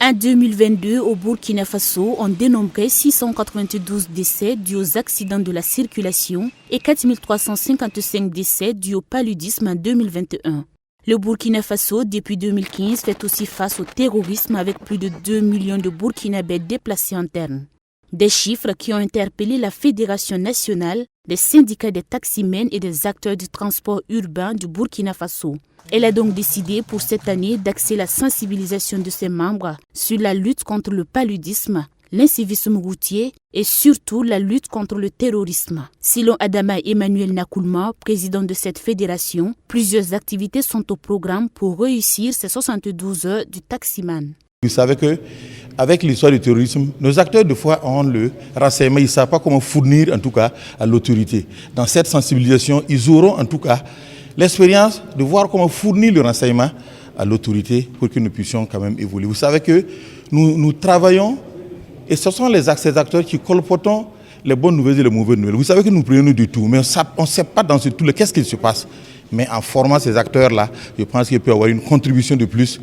En 2022, au Burkina Faso, on dénombrait 692 décès dus aux accidents de la circulation et 4355 décès dus au paludisme en 2021. Le Burkina Faso, depuis 2015, fait aussi face au terrorisme avec plus de 2 millions de Burkinabés déplacés internes. Des chiffres qui ont interpellé la Fédération nationale, des syndicats des taximens et des acteurs du transport urbain du Burkina Faso. Elle a donc décidé pour cette année d'axer la sensibilisation de ses membres sur la lutte contre le paludisme, l'incivisme routier et surtout la lutte contre le terrorisme. Selon Adama Emmanuel Nakoulma, président de cette fédération, plusieurs activités sont au programme pour réussir ces 72 heures du taximan. Vous savez qu'avec l'histoire du terrorisme, nos acteurs de fois ont le renseignement, ils ne savent pas comment fournir en tout cas à l'autorité. Dans cette sensibilisation, ils auront en tout cas l'expérience de voir comment fournir le renseignement à l'autorité pour que nous puissions quand même évoluer. Vous savez que nous travaillons et ce sont ces acteurs qui colportent les bonnes nouvelles et les mauvaises nouvelles. Vous savez que nous prenons du tout, mais on ne sait pas dans ce tout qu'est-ce qui se passe. Mais en formant ces acteurs-là, je pense qu'il peut y avoir une contribution de plus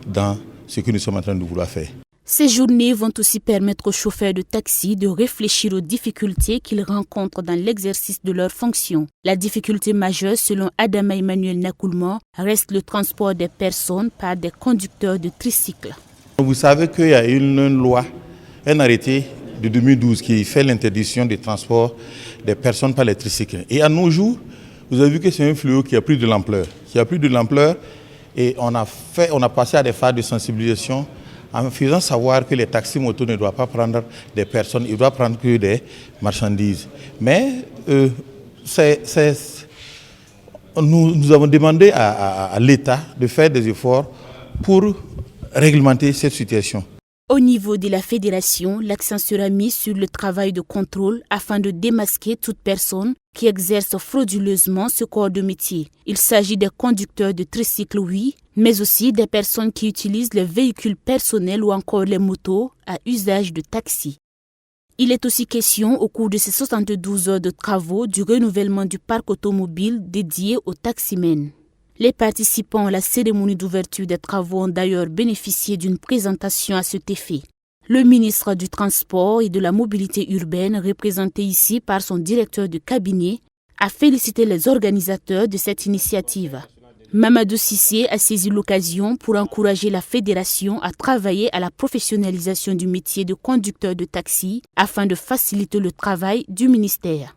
dans ce que nous sommes en train de vouloir faire. Ces journées vont aussi permettre aux chauffeurs de taxi de réfléchir aux difficultés qu'ils rencontrent dans l'exercice de leurs fonctions. La difficulté majeure, selon Adama Emmanuel Nakoulma, reste le transport des personnes par des conducteurs de tricycles. Vous savez qu'il y a une loi, un arrêté de 2012 qui fait l'interdiction du transport des personnes par les tricycles. Et à nos jours, vous avez vu que c'est un fléau qui a pris de l'ampleur. Et on a passé à des phases de sensibilisation en faisant savoir que les taxis motos ne doivent pas prendre des personnes, ils doivent prendre que des marchandises. Mais nous avons demandé à l'État de faire des efforts pour réglementer cette situation. Au niveau de la fédération, l'accent sera mis sur le travail de contrôle afin de démasquer toute personne qui exerce frauduleusement ce corps de métier. Il s'agit des conducteurs de tricycles, oui, mais aussi des personnes qui utilisent les véhicules personnels ou encore les motos à usage de taxi. Il est aussi question, au cours de ces 72 heures de travaux, du renouvellement du parc automobile dédié aux taximens. Les participants à la cérémonie d'ouverture des travaux ont d'ailleurs bénéficié d'une présentation à cet effet. Le ministre du Transport et de la Mobilité urbaine, représenté ici par son directeur de cabinet, a félicité les organisateurs de cette initiative. Mamadou Cissé a saisi l'occasion pour encourager la fédération à travailler à la professionnalisation du métier de conducteur de taxi afin de faciliter le travail du ministère.